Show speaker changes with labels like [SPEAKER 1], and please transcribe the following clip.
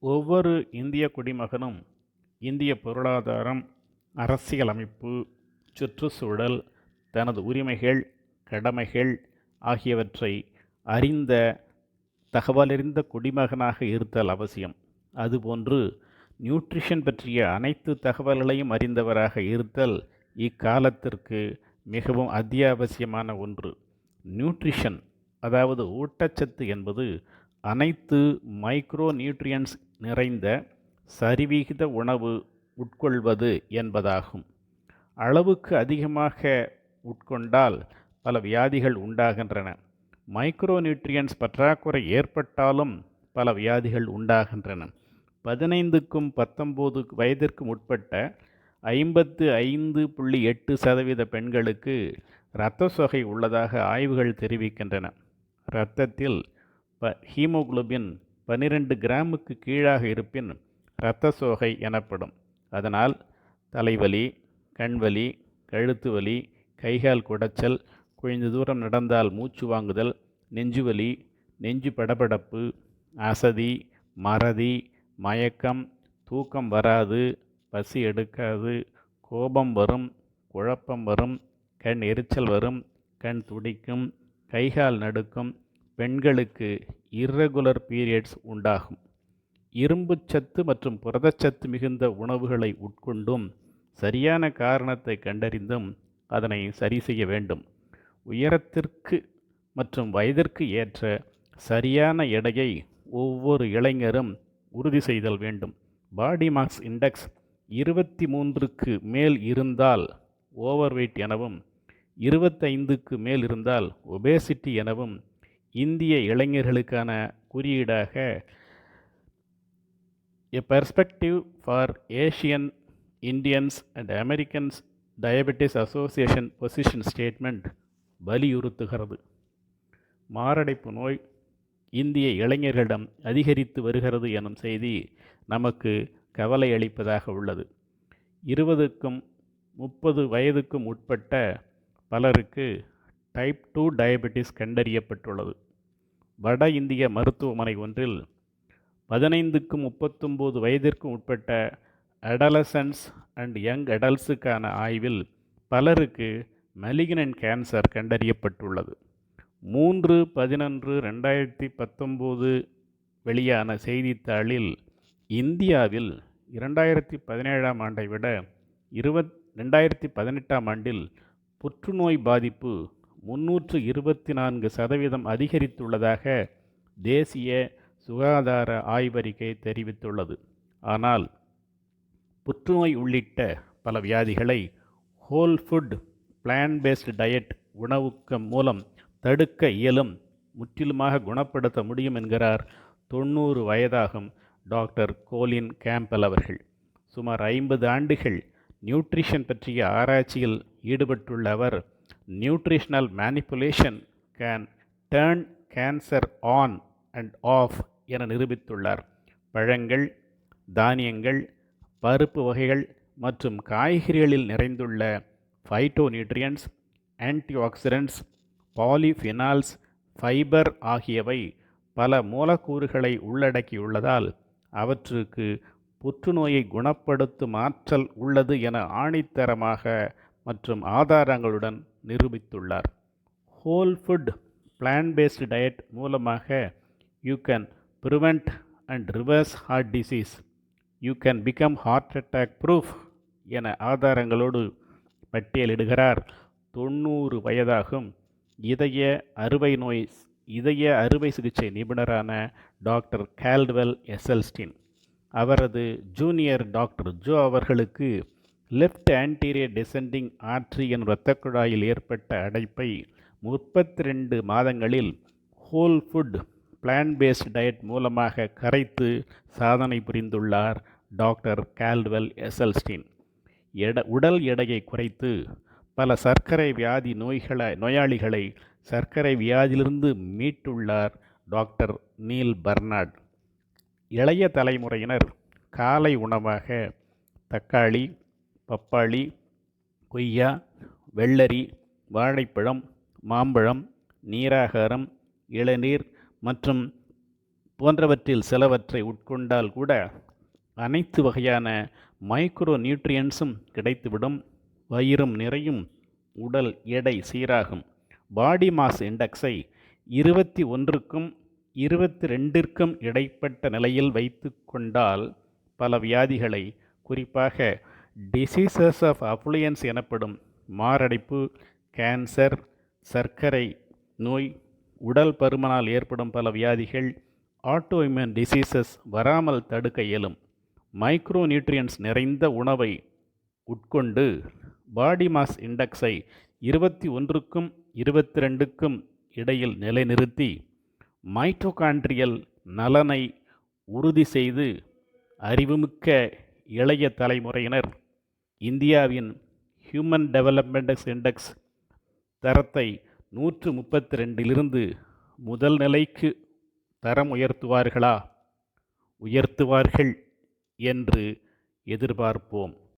[SPEAKER 1] ஒவ்வொரு இந்திய குடிமகனும் இந்திய பொருளாதாரம், அரசியலமைப்பு, சுற்றுச்சூழல், தனது உரிமைகள், கடமைகள் ஆகியவற்றை அறிந்த தகவலறிந்த குடிமகனாக இருத்தல் அவசியம். அதுபோன்று நியூட்ரிஷன் பற்றிய அனைத்து தகவல்களையும் அறிந்தவராக இருத்தல் இக்காலத்திற்கு மிகவும் அத்தியாவசியமான ஒன்று. நியூட்ரிஷன், அதாவது ஊட்டச்சத்து என்பது அனைத்து மைக்ரோ நியூட்ரியன்ஸ் நிறைந்த சரிவிகித உணவு உட்கொள்வது என்பதாகும். அளவுக்கு அதிகமாக உட்கொண்டால் பல வியாதிகள் உண்டாகின்றன. மைக்ரோ நியூட்ரியன்ஸ் பற்றாக்குறை ஏற்பட்டாலும் பல வியாதிகள் உண்டாகின்றன. 15க்கும் 19 வயதிற்கும் உட்பட்ட 55.8% பெண்களுக்கு இரத்த சோகை உள்ளதாக ஆய்வுகள் தெரிவிக்கின்றன. இரத்தத்தில் ஹீமோகுளோபின் 12 கிராமுக்கு கீழாக இருப்பின் இரத்த சோகை எனப்படும். அதனால் தலைவலி, கண்வலி, கழுத்து வலி, கைகால் குடைச்சல், கொஞ்ச தூரம் நடந்தால் மூச்சு வாங்குதல், நெஞ்சுவலி, நெஞ்சு படபடப்பு, அசதி, மறதி, மயக்கம், தூக்கம் வராது, பசி எடுக்காது, கோபம் வரும், குழப்பம் வரும், கண் எரிச்சல் வரும், கண் துடிக்கும், கைகால் நடுக்கும், பெண்களுக்கு இர்ரெகுலர் பீரியட்ஸ் உண்டாகும். இரும்புச்சத்து மற்றும் புரதச்சத்து மிகுந்த உணவுகளை உட்கொண்டும் சரியான காரணத்தை கண்டறிந்தும் அதனை சரி செய்ய வேண்டும். உயரத்திற்கு மற்றும் வயதிற்கு ஏற்ற சரியான எடையை ஒவ்வொரு இளைஞரும் உறுதி செய்தல் வேண்டும். பாடி மாஸ் இண்டெக்ஸ் 23க்கு மேல் இருந்தால் ஓவர்வெயிட் எனவும், 25க்கு மேல் இருந்தால் ஒபேசிட்டி எனவும் இந்திய இளைஞர்களுக்கான குறியீடாக A Perspective for Asian Indians and Americans Diabetes Association position statement வலியுறுத்துகிறது. மாரடைப்பு நோய் இந்திய இளைஞர்களிடம் அதிகரித்து வருகிறது எனும் செய்தி நமக்கு கவலை அளிப்பதாக உள்ளது. 20க்கும் 30 வயதுக்கும் உட்பட்ட பலருக்கு டைப் 2 டயபெட்டிஸ் கண்டறியப்பட்டுள்ளது. வட இந்திய மருத்துவமனை ஒன்றில் 15க்கும் 39 வயதிற்கும் உட்பட்ட அடலசன்ஸ் அண்ட் யங் அடல்ட்ஸுக்கான ஆய்வில் பலருக்கு மலிக்னன்ட் கேன்சர் கண்டறியப்பட்டுள்ளது. 3/11/2019 வெளியான செய்தித்தாளில் இந்தியாவில் 2017ஆம் ஆண்டை விட 2018ஆம் ஆண்டில் புற்றுநோய் பாதிப்பு 324% அதிகரித்துள்ளதாக தேசிய சுகாதார ஆய்வறிக்கை தெரிவித்துள்ளது. ஆனால் புற்றுநோய் உள்ளிட்ட பல வியாதிகளை whole food plant based diet உணவுக்கு மூலம் தடுக்க இயலும், முற்றிலுமாக குணப்படுத்த முடியும் என்கிறார் 90 வயதாகும் டாக்டர் கோலின் கேம்பல் அவர்கள். சுமார் 50 ஆண்டுகள் நியூட்ரிஷன் பற்றிய ஆராய்ச்சியில் ஈடுபட்டுள்ள அவர் nutritional manipulation can turn cancer on and off என நிரூபித்துள்ளார். பழங்கள், தானியங்கள், பருப்பு வகைகள் மற்றும் காய்கறிகளில் நிறைந்துள்ள phytonutrients, antioxidants, polyphenols, fibre ஆகியவை பல மூலக்கூறுகளை உள்ளடக்கியுள்ளதால் அவற்றுக்கு புற்றுநோயை குணப்படுத்தும் ஆற்றல் உள்ளது என ஆணித்தரமாக மற்றும் ஆதாரங்களுடன் நிரூபித்துள்ளார். Whole food plant based diet மூலமாக you can prevent and reverse heart disease, you can become heart attack proof என ஆதாரங்களோடு பட்டியலிடுகிறார் 90 வயதாகும் இதய அறுவை சிகிச்சை நிபுணரான டாக்டர் கால்ட்வெல் எசல்ஸ்டீன். அவரது ஜூனியர் டாக்டர் ஜோ அவர்களுக்கு லெஃப்ட் ஆன்டீரியர் டிசெண்டிங் ஆர்ட்ரி எனும் இரத்த குழாயில் ஏற்பட்ட அடைப்பை 32 மாதங்களில் whole food plant based diet மூலமாக கரைத்து சாதனை புரிந்துள்ளார் டாக்டர் கால்ட்வெல் எசல்ஸ்டீன். உடல் எடையை குறைத்து பல சர்க்கரை வியாதி நோயாளிகளை சர்க்கரை வியாதியிலிருந்து மீட்டுள்ளார் டாக்டர் நீல் பர்னார்ட். இளைய தலைமுறையினர் காலை உணவாக தக்காளி, பப்பாளி, கொய்யா, வெள்ளரி, வாழைப்பழம், மாம்பழம், நீராகாரம், இளநீர் மற்றும் போன்றவற்றில் சிலவற்றை உட்கொண்டால் கூட அனைத்து வகையான மைக்ரோ நியூட்ரியன்ஸும் கிடைத்துவிடும். வயிறும் நிறையும், உடல் எடை சீராகும். பாடி மாஸ் இண்டெக்ஸை 21க்கும் 22ற்கும் இடைப்பட்ட நிலையில் வைத்து கொண்டால் பல வியாதிகளை, குறிப்பாக டிசீசஸ் ஆஃப் அஃப்ளூயன்ஸ் எனப்படும் மாரடைப்பு, கேன்சர், சர்க்கரை நோய், உடல் பருமனால் ஏற்படும் பல வியாதிகள், ஆட்டோஇம்யூன் டிசீசஸ் வராமல் தடுக்க இயலும். மைக்ரோ நியூட்ரியன்ஸ் நிறைந்த உணவை உட்கொண்டு பாடி மாஸ் இண்டெக்ஸை 21க்கும் 22க்கும் இடையில் நிலைநிறுத்தி மைட்டோகாண்ட்ரியல் நலனை உறுதி செய்து அறிவுமிக்க இளைய தலைமுறையினர் இந்தியாவின் ஹியூமன் டெவலப்மெண்ட் இண்டெக்ஸ் தரத்தை 132லிருந்து முதல் நிலைக்கு தரம் உயர்த்துவார்கள் என்று எதிர்பார்ப்போம்.